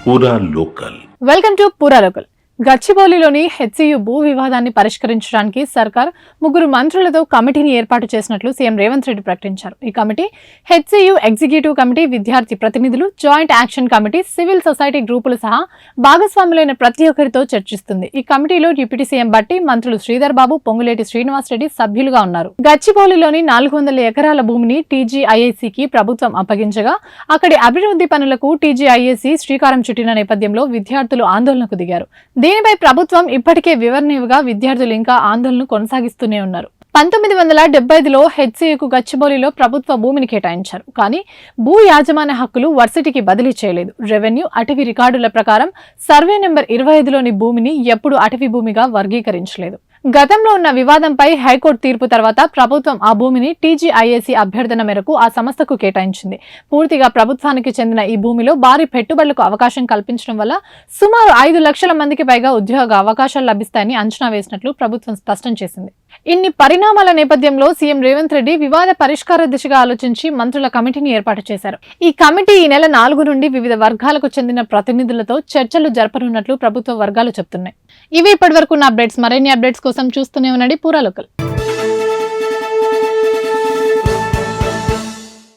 పూరా local. Welcome to పూరా local. గచ్చిబౌలిలోని HCU భూ వివాదాన్ని పరిష్కరించడానికి సర్కార్ 3 మంత్రులతో కమిటీని ఏర్పాటు చేసినట్లు సీఎం రేవంత్ రెడ్డి ప్రకటించారు. ఈ కమిటీ హెచ్సియు ఎగ్జిక్యూటివ్ కమిటీ, విద్యార్థి ప్రతినిధులు, joint action committee, civil society గ్రూపులు సహా భాగస్వాములైన ప్రతి ఒక్కరితో చర్చిస్తుంది. ఈ కమిటీలో డిప్యూటీ సీఎం బట్టి, మంత్రులు శ్రీధర్ బాబు, పొంగులేటి శ్రీనివాస్ రెడ్డి సభ్యులుగా ఉన్నారు. గచ్చిబౌలిలోని 400 ఎకరాల భూమిని టీజీఐఏసీకి ప్రభుత్వం అప్పగించగా అక్కడి అభివృద్ధి పనులకు టీజీఐఏసీ శ్రీకారం చుట్టిన నేపథ్యంలో విద్యార్థులు ఆందోళనకు దిగారు. దీనిపై ప్రభుత్వం ఇప్పటికే వివరణ ఇవ్వగా విద్యార్థులు ఇంకా ఆందోళన కొనసాగిస్తూనే ఉన్నారు. 1975లో హెచ్సియుకు గచ్చిబౌలిలో ప్రభుత్వ భూమిని కేటాయించారు. కానీ భూ యాజమాన్య హక్కులు వర్సిటీకి బదిలీ చేయలేదు. రెవెన్యూ, అటవీ రికార్డుల ప్రకారం సర్వే నెంబర్ 25లోని భూమిని ఎప్పుడు అటవీ భూమిగా వర్గీకరించలేదు. గతంలో ఉన్న వివాదంపై హైకోర్టు తీర్పు తర్వాత ప్రభుత్వం ఆ భూమిని టీజీఐఏసీ అభ్యర్థన మేరకు ఆ సంస్థకు కేటాయించింది. పూర్తిగా ప్రభుత్వానికి చెందిన ఈ భూమిలో భారీ పెట్టుబడులకు అవకాశం కల్పించడం వల్ల సుమారు 5 లక్షల మందికి పైగా ఉద్యోగ అవకాశాలు లభిస్తాయని అంచనా వేసినట్లు ప్రభుత్వం స్పష్టం చేసింది. ఇన్ని పరిణామాల నేపథ్యంలో సీఎం రేవంత్ రెడ్డి వివాద పరిష్కార దిశగా ఆలోచించి మంత్రుల కమిటీని ఏర్పాటు చేశారు. ఈ కమిటీ ఈ నెల 4 నుండి వివిధ వర్గాలకు చెందిన ప్రతినిధులతో చర్చలు జరపనున్నట్లు ప్రభుత్వ వర్గాలు చెబుతున్నాయి. ఇవి ఇప్పటివరకు ఉన్న అప్డేట్స్. మరిన్ని అప్డేట్స్ కోసం చూస్తూనే ఉండండి పూరా లోకల్.